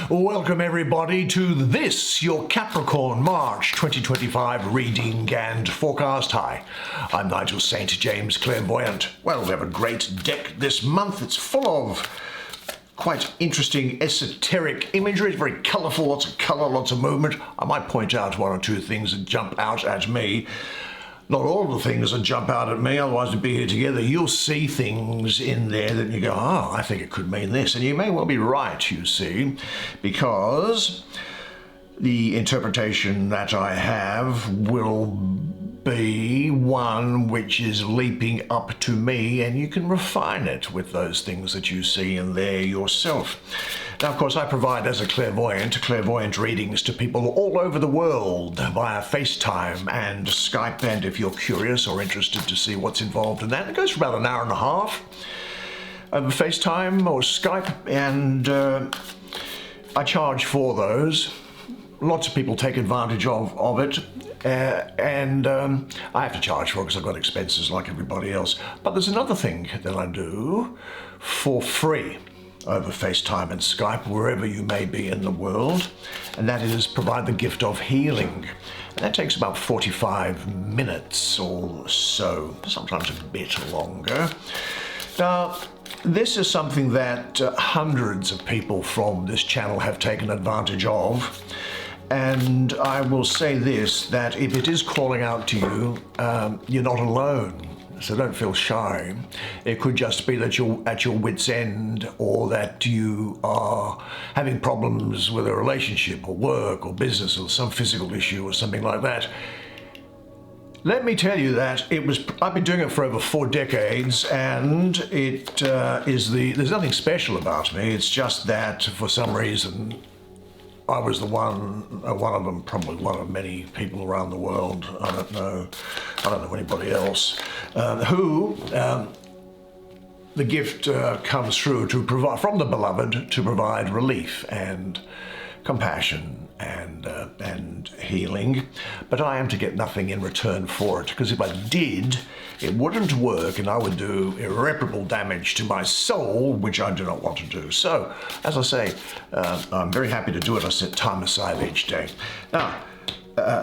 Welcome everybody to this, your Capricorn March 2025 reading and forecast. Hi, I'm Nigel Saint James, Clairvoyant. Well, we have a great deck this month. It's full of quite interesting esoteric imagery. It's very colourful, lots of colour, lots of movement. I might point out one or two things that jump out at me. Not all the things that jump out at me, otherwise we'd be here together. You'll see things in there that you go, oh, I think it could mean this. And you may well be right, you see, because the interpretation that I have will be one which is leaping up to me, and you can refine it with those things that you see in there yourself. Now, of course, I provide, as a clairvoyant readings to people all over the world via FaceTime and Skype, and if you're curious or interested to see what's involved in that, it goes for about an hour and a half over FaceTime or Skype, and I charge for those. Lots of people take advantage of it, and I have to charge for it because I've got expenses like everybody else. But there's another thing that I do for free over FaceTime and Skype, wherever you may be in the world, and that is provide the gift of healing. And that takes about 45 minutes or so, sometimes a bit longer. Now, this is something that hundreds of people from this channel have taken advantage of. And I will say this, that if it is calling out to you, you're not alone. So don't feel shy. It could just be that you're at your wit's end, or that you are having problems with a relationship or work or business or some physical issue or something like that. Let me tell you that I've been doing it for over 4 decades, and there's nothing special about me. It's just that for some reason I was the one of them, probably one of many people around the world. I don't know anybody else who the gift comes through to provide from the beloved, to provide relief and compassion and healing. But I am to get nothing in return for it, because if I did, it wouldn't work, and I would do irreparable damage to my soul, which I do not want to do. So, as I say, I'm very happy to do it. I set time aside each day. Now,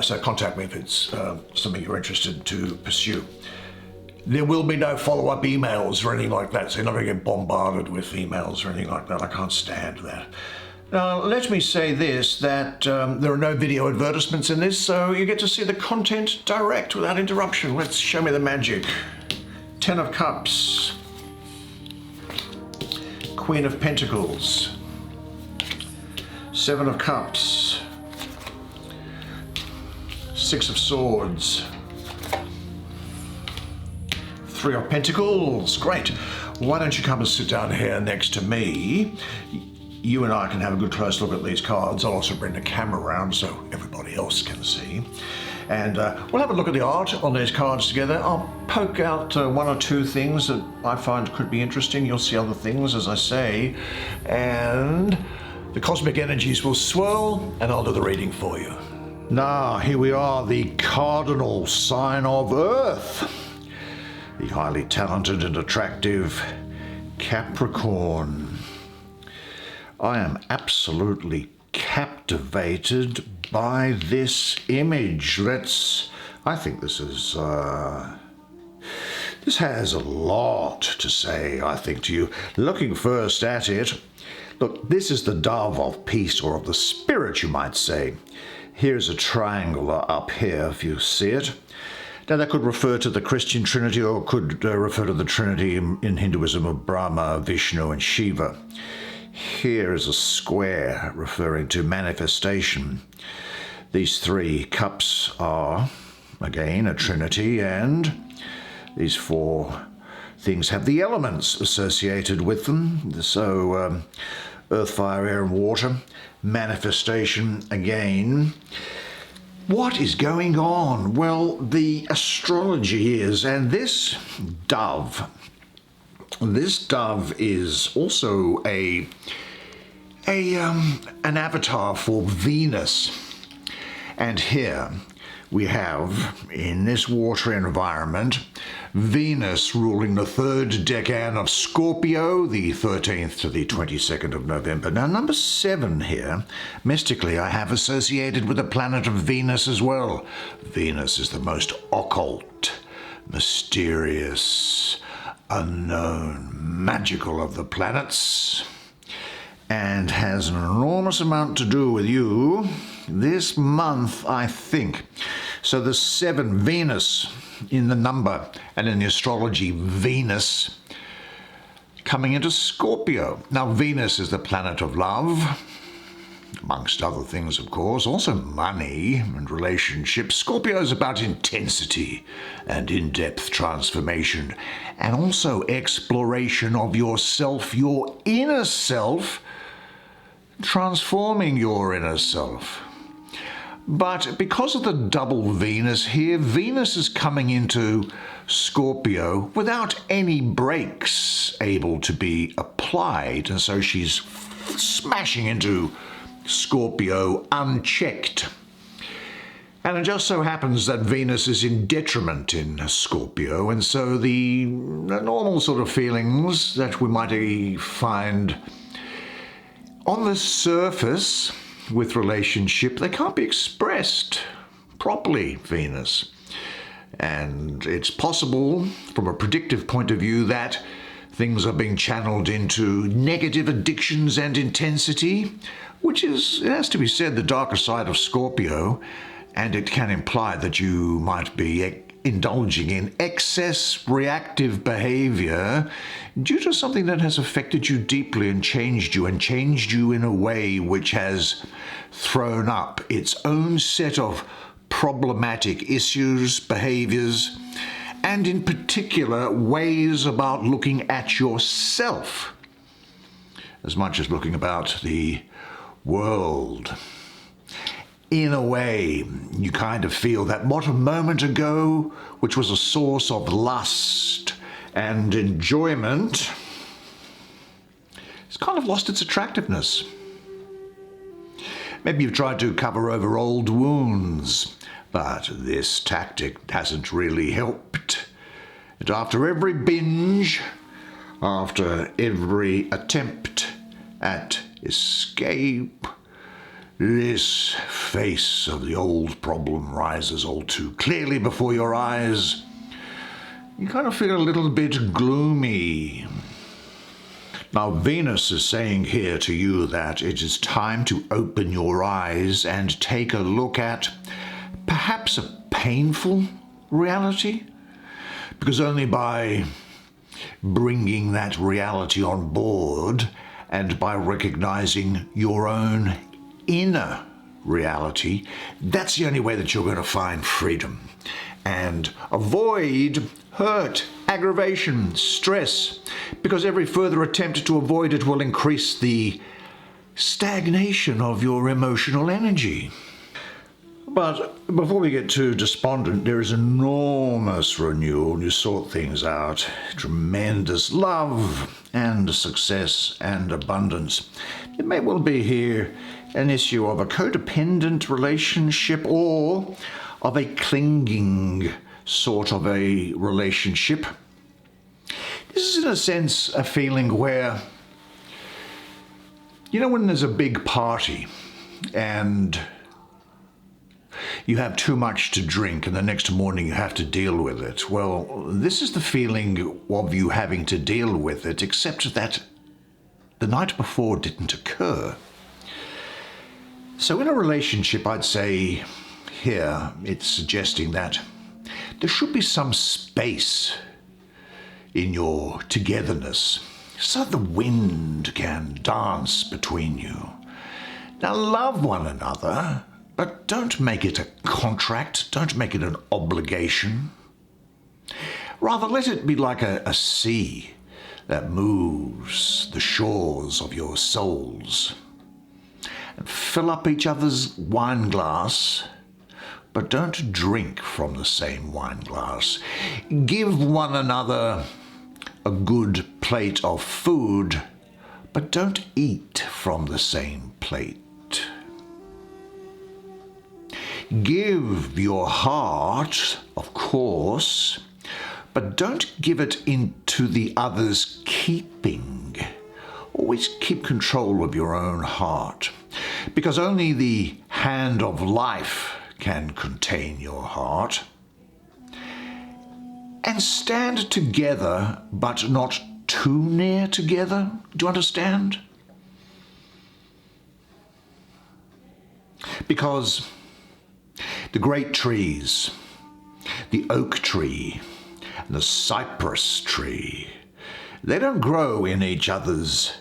so contact me if it's something you're interested to pursue. There will be no follow-up emails or anything like that, so you're not going to get bombarded with emails or anything like that. I can't stand that. Now, let me say this, that there are no video advertisements in this, so you get to see the content direct without interruption. Let's show me the magic. 10 of Cups, Queen of Pentacles, 7 of Cups, 6 of Swords, 3 of Pentacles. Great. Why don't you come and sit down here next to me? You and I can have a good close look at these cards. I'll also bring the camera around so everybody else can see. And we'll have a look at the art on these cards together. I'll poke out 1 or 2 things that I find could be interesting. You'll see other things, as I say. And the cosmic energies will swirl, and I'll do the reading for you. Now, here we are, the cardinal sign of Earth. The highly talented and attractive Capricorn. I am absolutely captivated by this image. I think this has a lot to say, I think, to you. Looking first at it, look, this is the dove of peace, or of the spirit, you might say. Here's a triangle up here, if you see it. Now, that could refer to the Christian Trinity, or could refer to the Trinity in Hinduism of Brahma, Vishnu, and Shiva. Here is a square referring to manifestation. These 3 cups are, again, a trinity, and these 4 things have the elements associated with them. So, earth, fire, air, and water. Manifestation, again. What is going on? Well, the astrology is, and this dove is also an avatar for Venus. And here we have, in this watery environment, Venus ruling the third decan of Scorpio, the 13th to the 22nd of November. Now, number 7 here, mystically, I have associated with the planet of Venus as well. Venus is the most occult, mysterious, unknown, magical of the planets, and has an enormous amount to do with you this month, I think. So the 7, Venus in the number, and in the astrology, Venus coming into Scorpio. Now, Venus is the planet of love, amongst other things, of course, also money and relationships. Scorpio is about intensity and in-depth transformation, and also exploration of yourself, your inner self, transforming your inner self. But because of the double Venus here, Venus is coming into Scorpio without any brakes able to be applied, and so she's smashing into Scorpio unchecked. And it just so happens that Venus is in detriment in Scorpio, and so the normal sort of feelings that we might find on the surface with relationship, they can't be expressed properly, Venus. And it's possible, from a predictive point of view, that things are being channeled into negative addictions and intensity, which is, it has to be said, the darker side of Scorpio, and it can imply that you might be indulging in excess reactive behavior due to something that has affected you deeply and changed you in a way which has thrown up its own set of problematic issues, behaviors, and in particular ways about looking at yourself as much as looking about the world. In a way, you kind of feel that what a moment ago, which was a source of lust and enjoyment, it's kind of lost its attractiveness. Maybe you've tried to cover over old wounds, but this tactic hasn't really helped. And after every binge, after every attempt at escape, this face of the old problem rises all too clearly before your eyes. You kind of feel a little bit gloomy. Now, Venus is saying here to you that it is time to open your eyes and take a look at perhaps a painful reality, because only by bringing that reality on board and by recognizing your own inner reality, that's the only way that you're going to find freedom and avoid hurt, aggravation, stress, because every further attempt to avoid it will increase the stagnation of your emotional energy. But before we get too despondent, there is enormous renewal. You sort things out. Tremendous love and success and abundance. It may well be here an issue of a codependent relationship or of a clinging sort of a relationship. This is, in a sense, a feeling where, you know, when there's a big party and you have too much to drink and the next morning you have to deal with it. Well, this is the feeling of you having to deal with it, except that the night before didn't occur. So in a relationship, I'd say here, it's suggesting that there should be some space in your togetherness so the wind can dance between you. Now, love one another, but don't make it a contract. Don't make it an obligation. Rather, let it be like a sea that moves the shores of your souls. And fill up each other's wine glass, but don't drink from the same wine glass. Give one another a good plate of food, but don't eat from the same plate. Give your heart, of course, but don't give it into the other's keeping. Always keep control of your own heart, because only the hand of life can contain your heart. And stand together, but not too near together. Do you understand? Because the great trees, the oak tree and the cypress tree, they don't grow in each other's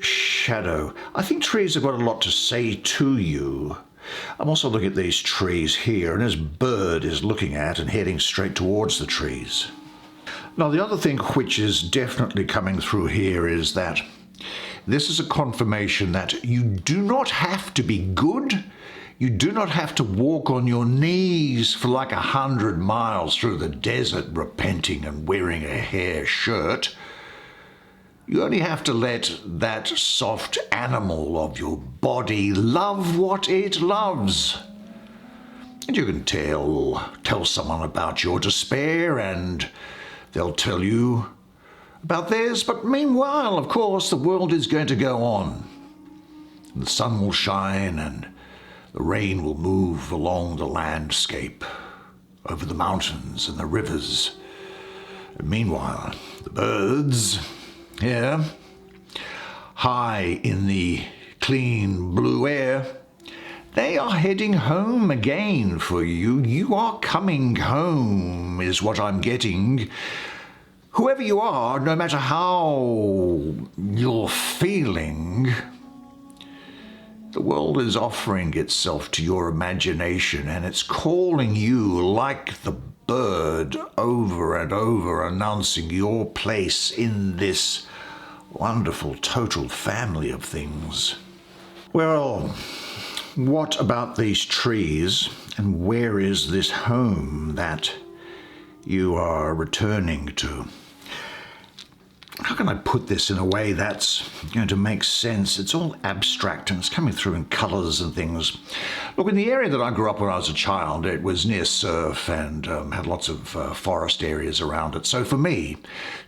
shadow. I think trees have got a lot to say to you. I'm also looking at these trees here, and this bird is looking at and heading straight towards the trees. Now, the other thing which is definitely coming through here is that this is a confirmation that you do not have to be good. You do not have to walk on your knees for like 100 miles through the desert repenting and wearing a hair shirt. You only have to let that soft animal of your body love what it loves. And you can tell someone about your despair, and they'll tell you about theirs. But meanwhile, of course, the world is going to go on. And the sun will shine, and the rain will move along the landscape, over the mountains and the rivers. And meanwhile, the birds here, high in the clean blue air, they are heading home again for you. You are coming home, is what I'm getting. Whoever you are, no matter how you're feeling, the world is offering itself to your imagination, and it's calling you like the bird over and over, announcing your place in this wonderful total family of things. Well, what about these trees, and where is this home that you are returning to? How can I put this in a way that's going to make sense? It's all abstract and it's coming through in colours and things. Look, in the area that I grew up when I was a child, it was near surf and had lots of forest areas around it. So for me,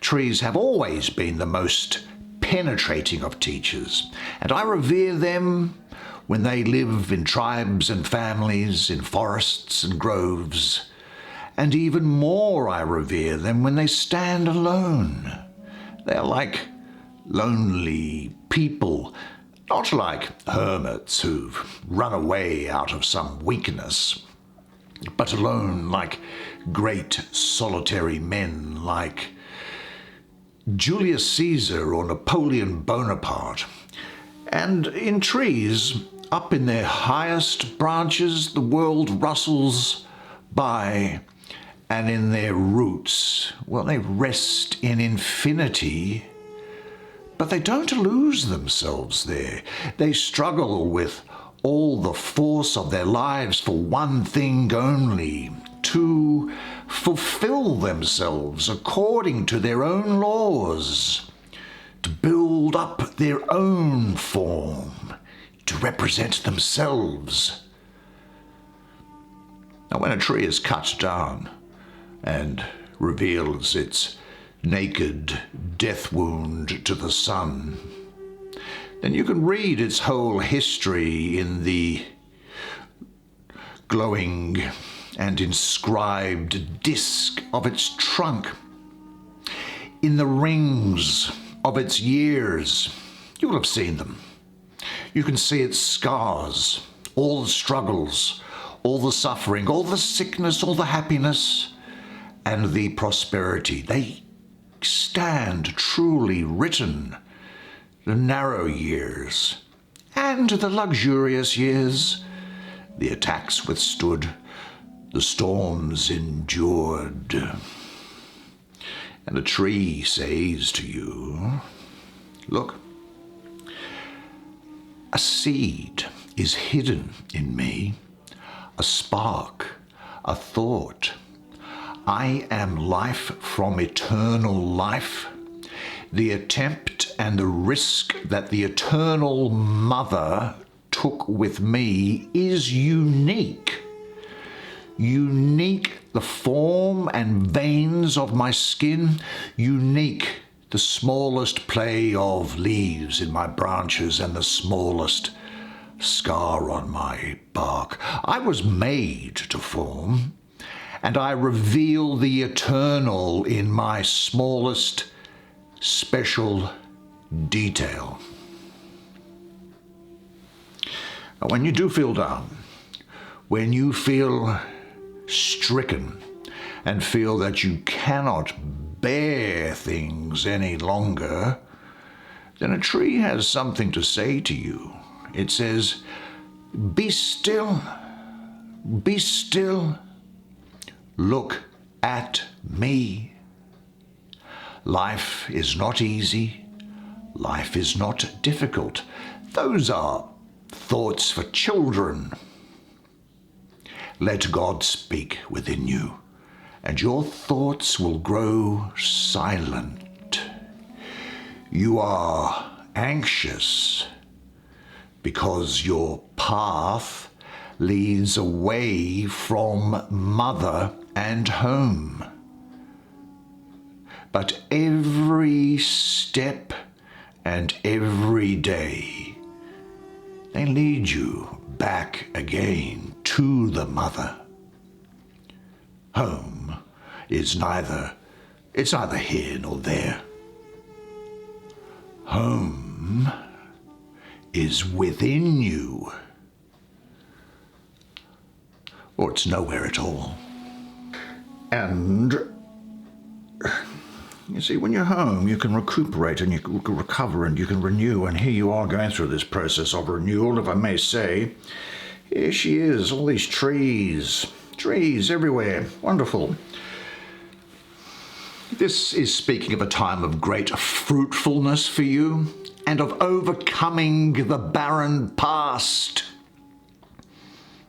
trees have always been the most penetrating of teachers. And I revere them when they live in tribes and families, in forests and groves. And even more I revere them when they stand alone. They're like lonely people, not like hermits who've run away out of some weakness, but alone like great solitary men like Julius Caesar or Napoleon Bonaparte. And in trees, up in their highest branches, the world rustles by, and in their roots, well, they rest in infinity, but they don't lose themselves there. They struggle with all the force of their lives for one thing only, to fulfill themselves according to their own laws, to build up their own form, to represent themselves. Now, when a tree is cut down and reveals its naked death wound to the sun, then you can read its whole history in the glowing and inscribed disc of its trunk, in the rings of its years. You will have seen them. You can see its scars, all the struggles, all the suffering, all the sickness, all the happiness, and the prosperity. They stand truly written, the narrow years and the luxurious years, the attacks withstood, the storms endured. And a tree says to you, look, a seed is hidden in me, a spark, a thought. I am life from eternal life, the attempt and the risk that the eternal mother took with me is unique. Unique the form and veins of my skin, unique the smallest play of leaves in my branches and the smallest scar on my bark. I was made to form, and I reveal the eternal in my smallest special detail. When you do feel down, when you feel stricken and feel that you cannot bear things any longer, then a tree has something to say to you. It says, be still, look at me. Life is not easy, life is not difficult. Those are thoughts for children. Let God speak within you, and your thoughts will grow silent. You are anxious because your path leads away from mother and home. But every step and every day, they lead you back again to the mother. Home is neither here nor there. Home is within you, or it's nowhere at all. And you see, when you're home, you can recuperate and you can recover and you can renew. And here you are going through this process of renewal, if I may say. Here she is, all these trees everywhere. Wonderful. This is speaking of a time of great fruitfulness for you and of overcoming the barren past.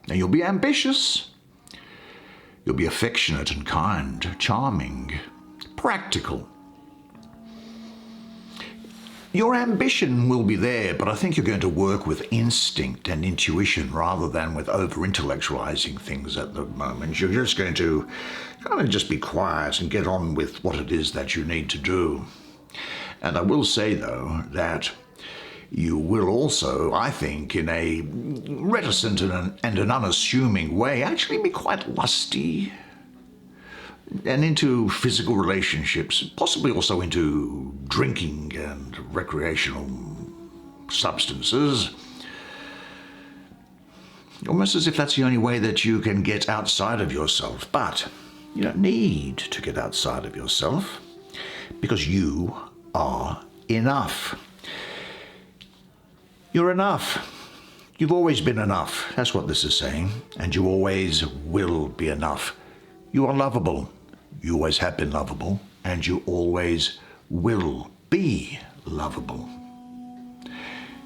Now, you'll be ambitious. You'll be affectionate and kind, charming, practical. Your ambition will be there, but I think you're going to work with instinct and intuition rather than with over-intellectualizing things at the moment. You're just going to kind of just be quiet and get on with what it is that you need to do. And I will say, though, that you will also, I think, in a reticent and an unassuming way, actually be quite lusty and into physical relationships, possibly also into drinking and recreational substances. Almost as if that's the only way that you can get outside of yourself. But you don't need to get outside of yourself, because you are enough. You're enough. You've always been enough. That's what this is saying. And you always will be enough. You are lovable. You always have been lovable. And you always will be lovable.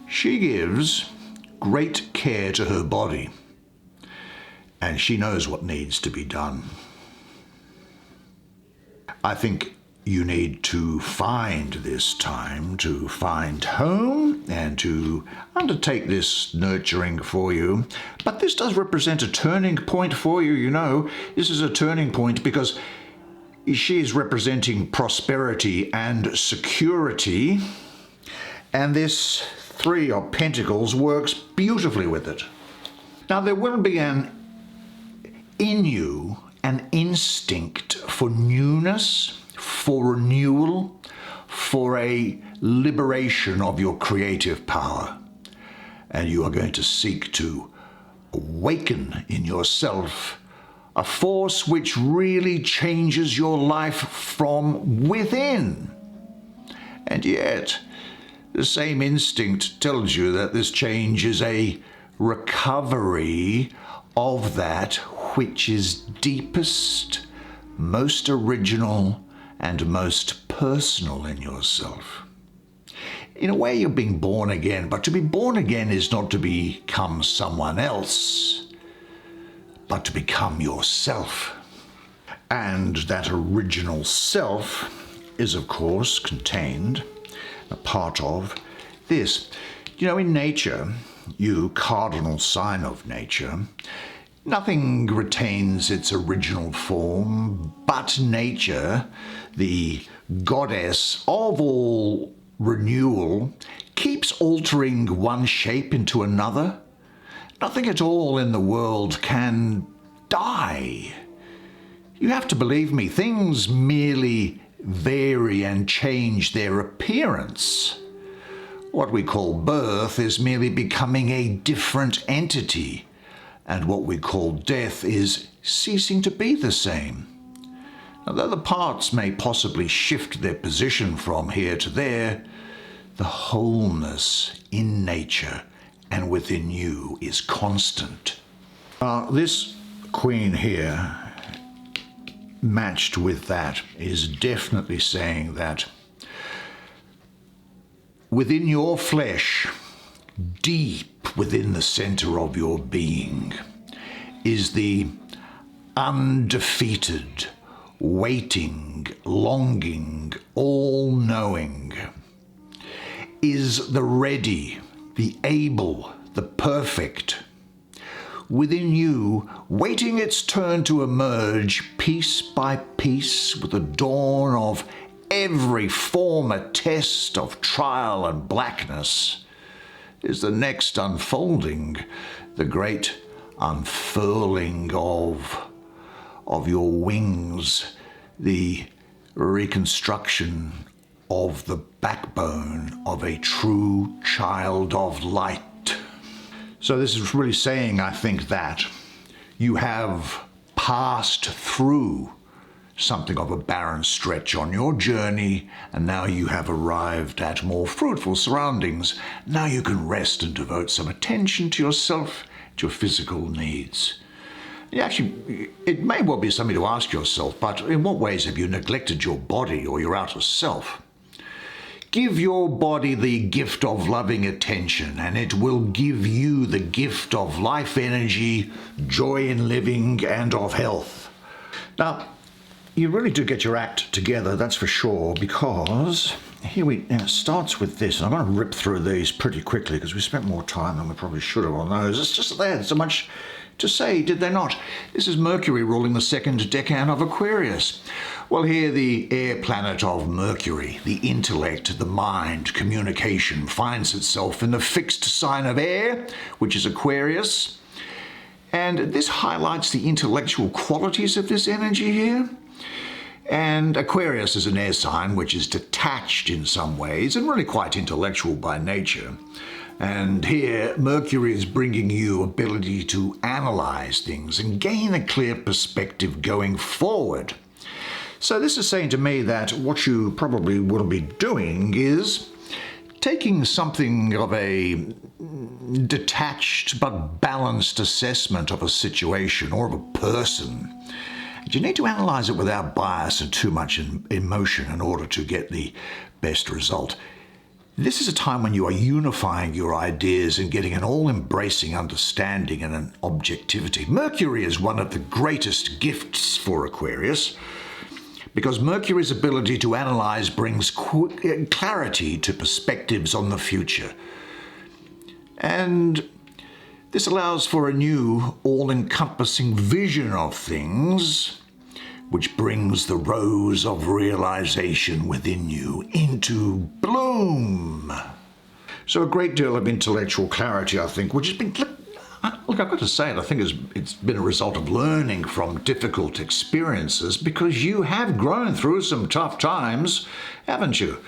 She gives great care to her body. And she knows what needs to be done. I think you need to find this time to find home and to undertake this nurturing for you. But this does represent a turning point for you, you know. This is a turning point because she is representing prosperity and security. And this Three of Pentacles works beautifully with it. Now, there will be in you an instinct for newness, for renewal, for a liberation of your creative power. And you are going to seek to awaken in yourself a force which really changes your life from within. And yet, the same instinct tells you that this change is a recovery of that which is deepest, most original, and most personal in yourself. In a way, you're being born again, but to be born again is not to become someone else, but to become yourself. And that original self is, of course, contained a part of this. You know, in nature, you cardinal sign of nature, nothing retains its original form, but nature, the goddess of all renewal, keeps altering one shape into another. Nothing at all in the world can die. You have to believe me, things merely vary and change their appearance. What we call birth is merely becoming a different entity, and what we call death is ceasing to be the same. Now, though the parts may possibly shift their position from here to there, the wholeness in nature and within you is constant. This queen here, matched with that, is definitely saying that within your flesh, deep within the center of your being, is the undefeated, waiting, longing, all-knowing, is the ready, the able, the perfect. Within you, waiting its turn to emerge piece by piece with the dawn of every former test of trial and blackness, is the next unfolding, the great unfurling of your wings, the reconstruction of the backbone of a true child of light. So this is really saying, I think, that you have passed through something of a barren stretch on your journey, and now you have arrived at more fruitful surroundings. Now you can rest and devote some attention to yourself, to your physical needs. Actually, it may well be something to ask yourself, but in what ways have you neglected your body or your outer self? Give your body the gift of loving attention, and it will give you the gift of life energy, joy in living, and of health. Now, you really do get your act together, that's for sure, because it starts with this. And I'm going to rip through these pretty quickly because we spent more time than we probably should have on those. It's just they had so much to say, did they not? This is Mercury ruling the second decan of Aquarius. Well, here the air planet of Mercury, the intellect, the mind, communication, finds itself in the fixed sign of air, which is Aquarius. And this highlights the intellectual qualities of this energy here. And Aquarius is an air sign which is detached in some ways and really quite intellectual by nature. And here Mercury is bringing you ability to analyze things and gain a clear perspective going forward. So this is saying to me that what you probably will be doing is taking something of a detached but balanced assessment of a situation or of a person. You need to analyze it without bias and too much emotion in order to get the best result. This is a time when you are unifying your ideas and getting an all-embracing understanding and an objectivity. Mercury is one of the greatest gifts for Aquarius because Mercury's ability to analyze brings clarity to perspectives on the future. And this allows for a new, all-encompassing vision of things, which brings the rose of realization within you into bloom. So a great deal of intellectual clarity, I think, which has been, look, I've got to say it, I think it's been a result of learning from difficult experiences because you have grown through some tough times, haven't you?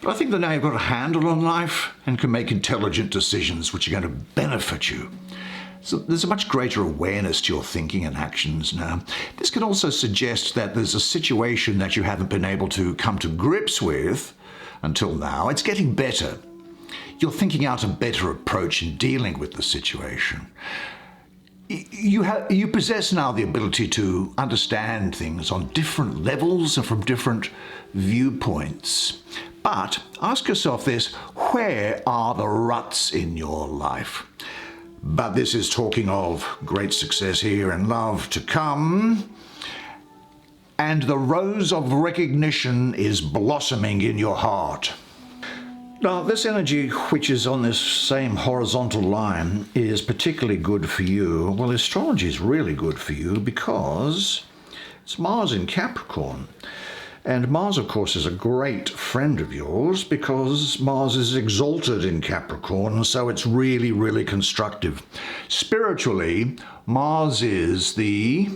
But I think that now you've got a handle on life and can make intelligent decisions which are going to benefit you. So there's a much greater awareness to your thinking and actions now. This can also suggest that there's a situation that you haven't been able to come to grips with until now. It's getting better. You're thinking out a better approach in dealing with the situation. You possess now the ability to understand things on different levels and from different viewpoints. But ask yourself this, where are the ruts in your life? But this is talking of great success here and love to come. And the rose of recognition is blossoming in your heart. Now, this energy, which is on this same horizontal line, is particularly good for you. Well, astrology is really good for you because it's Mars in Capricorn. And Mars, of course, is a great friend of yours because Mars is exalted in Capricorn, so it's really, really constructive. Spiritually, Mars is the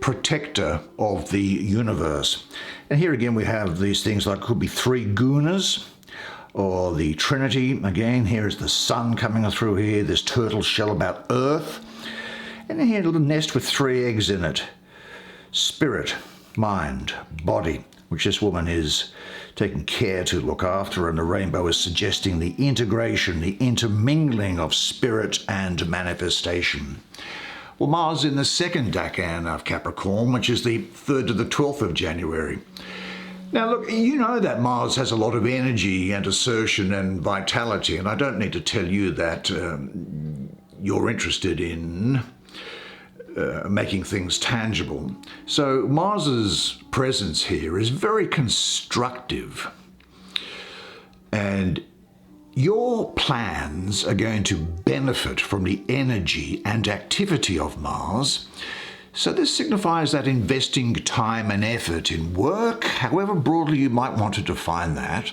protector of the universe. And here again we have these things like could be three gunas, or the Trinity. Again, here's the sun coming through here, this turtle shell about Earth. And then here a little nest with three eggs in it. Spirit, mind, body, which this woman is taking care to look after, and the rainbow is suggesting the integration, the intermingling of spirit and manifestation. Well, Mars in the second decan of Capricorn, which is the 3rd to the 12th of January. Now, look, you know that Mars has a lot of energy and assertion and vitality, and I don't need to tell you that you're interested in making things tangible. So Mars's presence here is very constructive, and your plans are going to benefit from the energy and activity of Mars. So this signifies that investing time and effort in work, however broadly you might want to define that,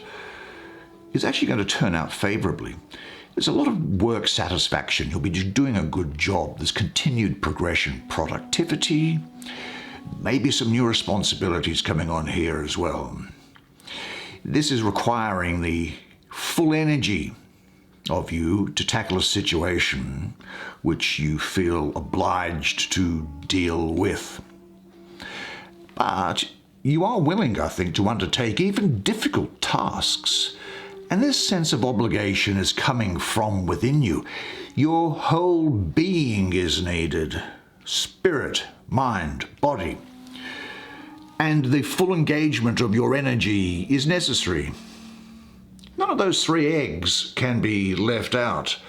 is actually going to turn out favorably. There's a lot of work satisfaction. You'll be doing a good job. There's continued progression, productivity, maybe some new responsibilities coming on here as well. This is requiring the full energy of you to tackle a situation which you feel obliged to deal with. But you are willing, I think, to undertake even difficult tasks, and this sense of obligation is coming from within you. Your whole being is needed. Spirit, mind, body. And the full engagement of your energy is necessary. None of those three eggs can be left out,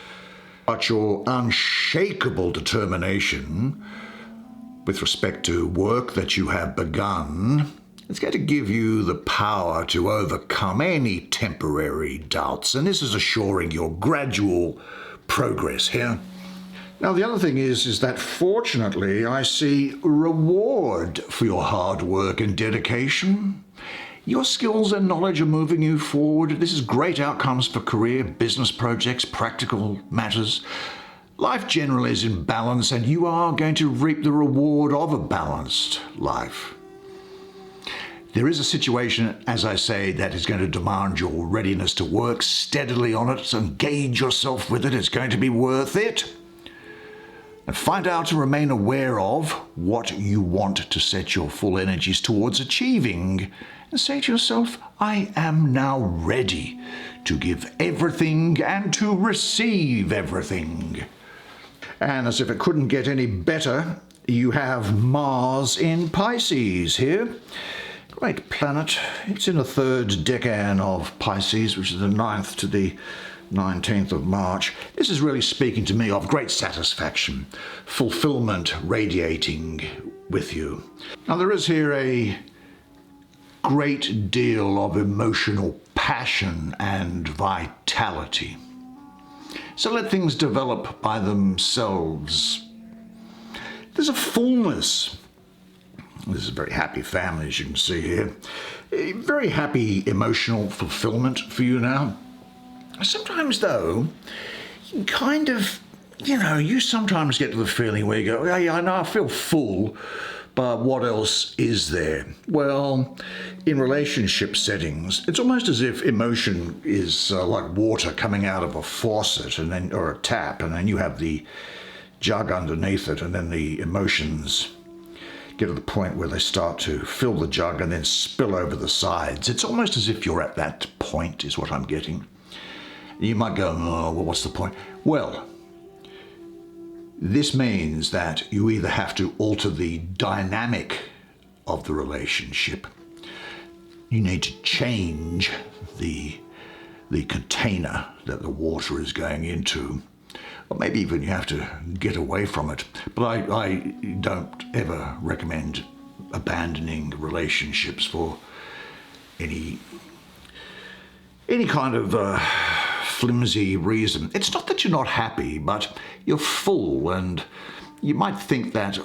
but your unshakable determination with respect to work that you have begun is going to give you the power to overcome any temporary doubts, and this is assuring your gradual progress here. Now, the other thing is that fortunately I see reward for your hard work and dedication. Your skills and knowledge are moving you forward. This is great outcomes for career, business projects, practical matters. Life generally is in balance, and you are going to reap the reward of a balanced life. There is a situation, as I say, that is going to demand your readiness to work steadily on it, so engage yourself with it. It's going to be worth it. And find out and remain aware of what you want to set your full energies towards achieving. And say to yourself, I am now ready to give everything and to receive everything. And as if it couldn't get any better, you have Mars in Pisces here. Great planet. It's in the 3rd decan of Pisces, which is the 9th to the 19th of March. This is really speaking to me of great satisfaction, fulfillment radiating with you. Now, there is here a great deal of emotional passion and vitality. So let things develop by themselves. There's a fullness. This is a very happy family, as you can see here. A very happy emotional fulfillment for you now. Sometimes, though, you kind of, you sometimes get to the feeling where you go, yeah, I know, I feel full, but what else is there? Well, in relationship settings, it's almost as if emotion is like water coming out of a faucet or a tap, and then you have the jug underneath it, and then the emotions get to the point where they start to fill the jug and then spill over the sides. It's almost as if you're at that point, is what I'm getting. You might go, oh, well, what's the point? Well, this means that you either have to alter the dynamic of the relationship, you need to change the container that the water is going into, or maybe even you have to get away from it. But I don't ever recommend abandoning relationships for any any kind of flimsy reason. It's not that you're not happy, but you're full, and you might think that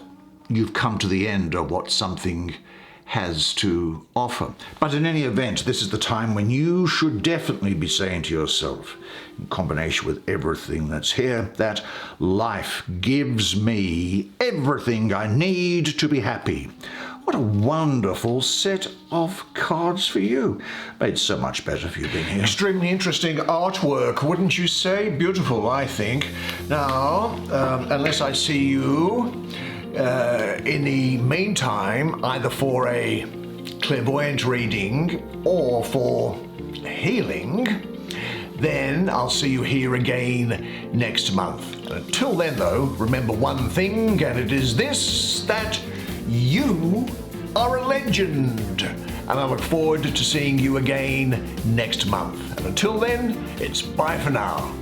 you've come to the end of what something has to offer. But in any event, this is the time when you should definitely be saying to yourself, in combination with everything that's here, that life gives me everything I need to be happy. What a wonderful set of cards for you. Made so much better for you being here. Extremely interesting artwork, wouldn't you say? Beautiful, I think. Now, unless I see you in the meantime, either for a clairvoyant reading or for healing, then I'll see you here again next month. And until then, though, remember one thing, and it is this, that you are a legend. And I look forward to seeing you again next month. And until then, it's bye for now.